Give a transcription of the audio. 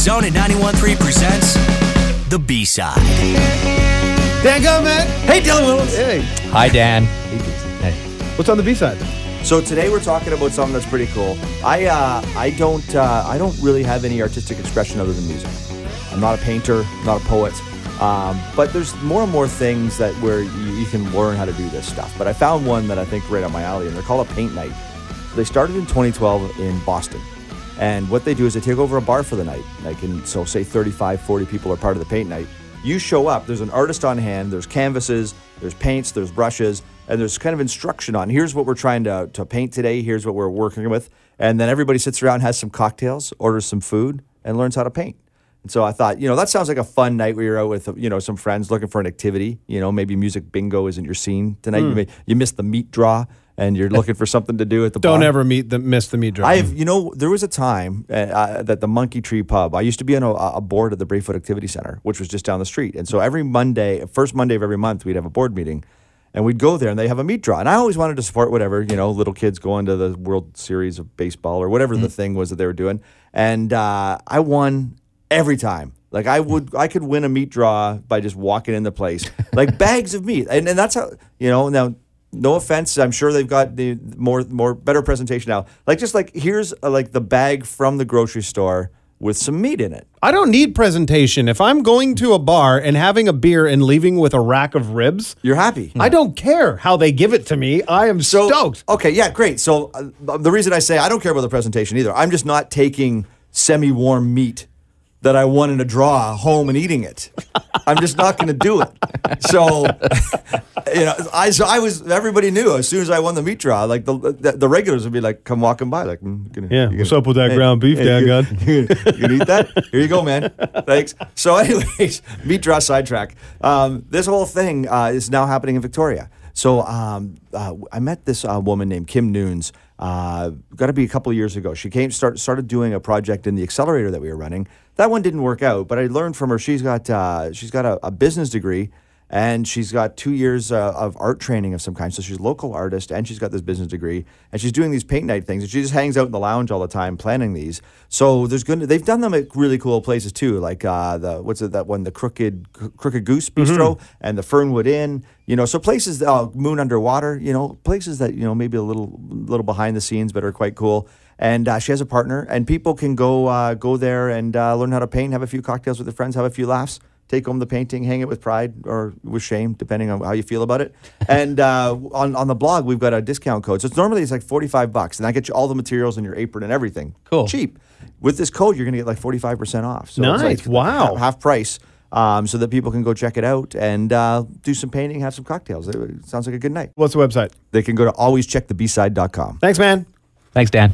Zone at 91.3 presents The B-Side. Dan Gunn, man. Hey, Dylan Willis. Hey. Hi, Dan. Hey. What's on the B-side? So today we're talking about something that's pretty cool. I don't really have any artistic expression other than music. I'm not a painter, not a poet, but there's more and more things that where you can learn how to do this stuff. But I found one that I think right up my alley, and they're called a PaintNite. They started in 2012 in Boston. And what they do is they take over a bar for the night. So say 35, 40 people are part of the PaintNite. You show up, there's an artist on hand, there's canvases, there's paints, there's brushes, and there's kind of instruction on, here's what we're trying to paint today, here's what we're working with. And then everybody sits around, has some cocktails, orders some food, and learns how to paint. And so I thought, that sounds like a fun night where you're out with, some friends looking for an activity. Maybe music bingo isn't your scene tonight. You missed the meat draw, and you're looking for something to do at the bar. Don't ever miss the meat draw. There was a time that the Monkey Tree Pub, I used to be on a board at the Braefoot Activity Center, which was just down the street. And so every Monday, first Monday of every month, we'd have a board meeting. And we'd go there, and they have a meat draw. And I always wanted to support whatever, little kids going to the World Series of Baseball or whatever the thing was that they were doing. And I won every time. Like I could win a meat draw by just walking in the place, like bags of meat. And that's how, now, no offense, I'm sure they've got the better presentation now. Here's the bag from the grocery store with some meat in it. I don't need presentation. If I'm going to a bar and having a beer and leaving with a rack of ribs, you're happy. I don't care how they give it to me. I am stoked. Okay, yeah, great. So the reason I say I don't care about the presentation either, I'm just not taking semi-warm meat that I won in a draw home and eating it. I'm just not going to do it. So, everybody knew as soon as I won the meat draw, like the regulars would be like, come walking by, like, what's up with that ground beef, Dan Gunn? You can eat that? Here you go, man. Thanks. So anyways, meat draw sidetrack. This whole thing is now happening in Victoria. So I met this woman named Kim Noons. Got to be a couple of years ago. She started doing a project in the accelerator that we were running. That one didn't work out, but I learned from her. She's got a business degree, and she's got 2 years of art training of some kind. So she's a local artist, and she's got this business degree, and she's doing these paint night things. And she just hangs out in the lounge all the time planning these. So they've done them at really cool places too, like the Crooked Goose Bistro and the Fernwood Inn. So places, Moon Underwater. Places that maybe a little behind the scenes, but are quite cool. And she has a partner, and people can go there and learn how to paint, have a few cocktails with their friends, have a few laughs, take home the painting, hang it with pride or with shame, depending on how you feel about it. And on the blog, we've got a discount code. So normally it's like $45, and I get you all the materials and your apron and everything. Cool. Cheap. With this code, you're going to get like 45% off. So nice. It's like wow. Half price. So that people can go check it out and do some painting, have some cocktails. It sounds like a good night. What's the website? They can go to alwayscheckthebside.com. Thanks, man. Thanks, Dan.